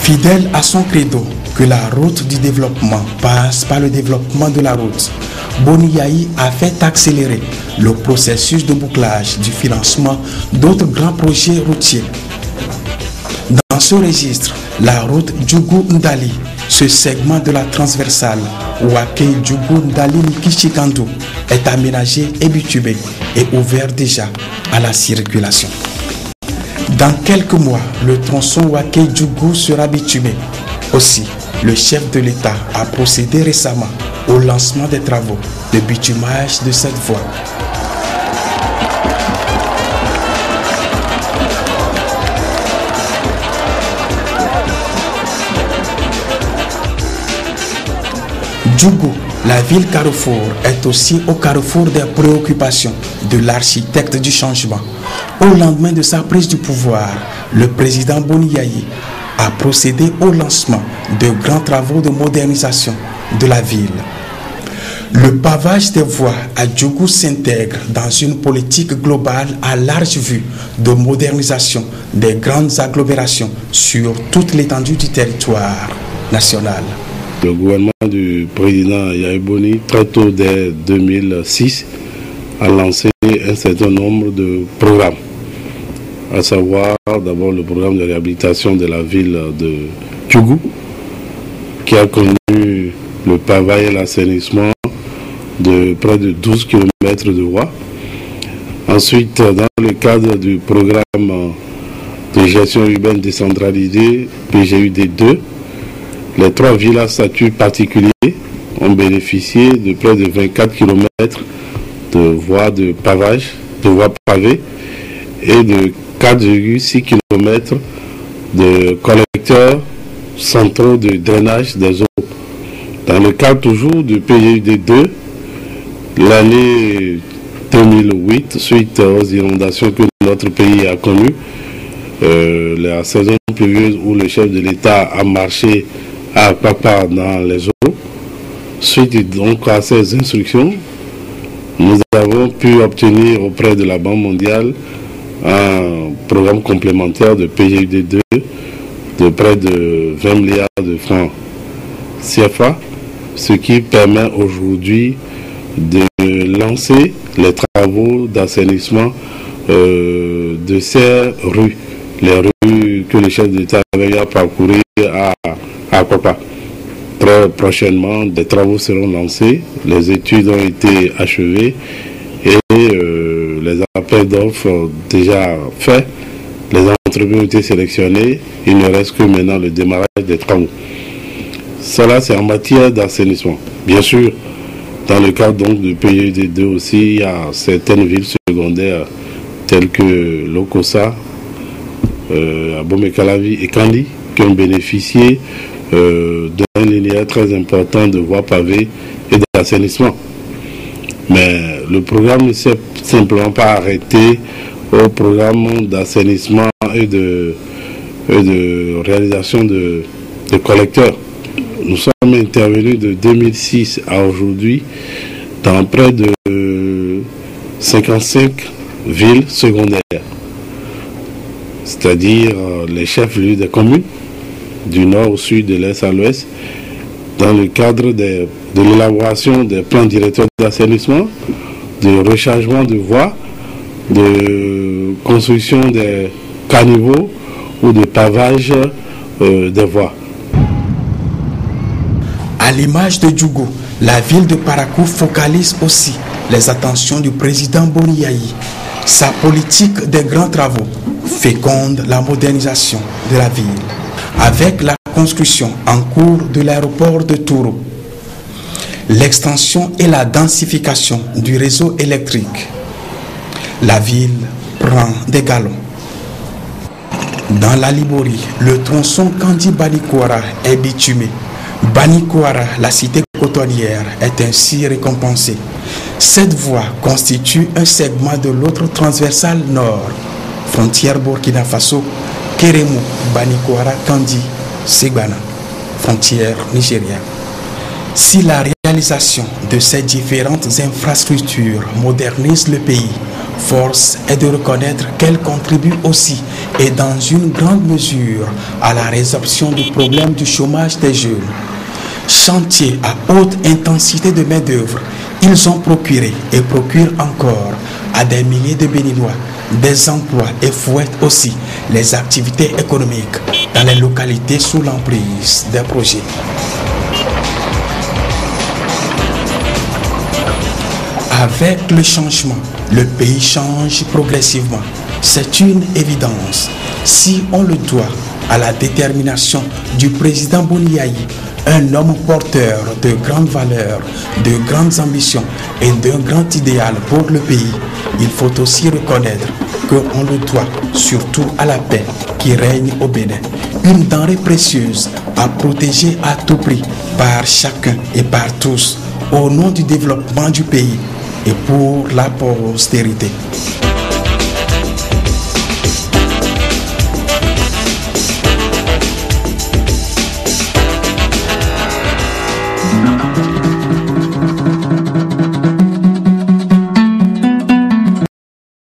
Fidèle à son credo que la route du développement passe par le développement de la route, Boni Yayi a fait accélérer le processus de bouclage du financement d'autres grands projets routiers. Dans ce registre, la route Djougou-Ndali, ce segment de la transversale Ouaké Djougou-Ndali-Nikichikandu, est aménagé et bitumé et ouvert déjà à la circulation. Dans quelques mois, le tronçon Ouaké-Djougou sera bitumé. Aussi, le chef de l'État a procédé récemment au lancement des travaux de bitumage de cette voie. Djougou, la ville carrefour, est aussi au carrefour des préoccupations de l'architecte du changement. Au lendemain de sa prise du pouvoir, le président Boni Yayi a procédé au lancement de grands travaux de modernisation de la ville. Le pavage des voies à Djougou s'intègre dans une politique globale à large vue de modernisation des grandes agglomérations sur toute l'étendue du territoire national. Le gouvernement du président Yayi Boni, très tôt dès 2006, a lancé un certain nombre de programmes, à savoir d'abord le programme de réhabilitation de la ville de Djougou, qui a connu le pavage et l'assainissement de près de 12 km de voies. Ensuite, dans le cadre du programme de gestion urbaine décentralisée PGUD2, les 3 villes à statut particulier ont bénéficié de près de 24 km de voies de pavage, de voies pavées et de 4,6 km de collecteurs centraux de drainage des eaux. Dans le cadre toujours du PGUD2, l'année 2008, suite aux inondations que notre pays a connues, la saison pluvieuse où le chef de l'État a marché à Papa dans les eaux, suite donc à ces instructions, nous avons pu obtenir auprès de la Banque mondiale un programme complémentaire de PGUD2 de près de 20 milliards de francs CFA, ce qui permet aujourd'hui de lancer les travaux d'assainissement de ces rues, les rues que le chef de l'État avait à parcourir à Papa. Très prochainement, des travaux seront lancés, les études ont été achevées et les appels d'offres déjà faits, les entreprises ont été sélectionnées, il ne reste que maintenant le démarrage des travaux. Cela, c'est en matière d'assainissement. Bien sûr, dans le cadre donc du PGUD2 aussi, il y a certaines villes secondaires telles que Lokossa, Abomey-Calavi et Kandi qui ont bénéficié d'un linéaire très important de voies pavées et d'assainissement. Mais le programme ne s'est simplement pas arrêté au programme d'assainissement et de réalisation de collecteurs. Nous sommes intervenus de 2006 à aujourd'hui dans près de 55 villes secondaires, c'est-à-dire les chefs-lieux des communes, du nord au sud, de l'est à l'ouest, dans le cadre de l'élaboration des plans directeurs d'assainissement, de rechargement de voies, de construction des caniveaux ou de pavage des voies. À l'image de Djougou, la ville de Parakou focalise aussi les attentions du président Boni Yayi. Sa politique des grands travaux féconde la modernisation de la ville, avec la construction en cours de l'aéroport de Touro, l'extension et la densification du réseau électrique. La ville prend des galons. Dans la Libori, le tronçon Kandi-Banikouara est bitumé. Banikouara, la cité côtière, est ainsi récompensée. Cette voie constitue un segment de l'autre transversale nord, frontière Burkina Faso, Kérémou, Banikouara, Kandi, Segbana, frontière nigérienne. Si la réalisation de ces différentes infrastructures modernise le pays, Force est de reconnaître qu'elle contribue aussi et dans une grande mesure à la résorption du problème du chômage des jeunes. Chantier à haute intensité de main-d'œuvre, ils ont procuré et procurent encore à des milliers de Béninois des emplois et fouettent aussi les activités économiques dans les localités sous l'emprise des projets. Avec le changement, le pays change progressivement. C'est une évidence. Si on le doit à la détermination du président Boni Yayi, un homme porteur de grandes valeurs, de grandes ambitions et d'un grand idéal pour le pays, il faut aussi reconnaître qu'on le doit surtout à la paix qui règne au Bénin. Une denrée précieuse à protéger à tout prix par chacun et par tous au nom du développement du pays et pour la postérité.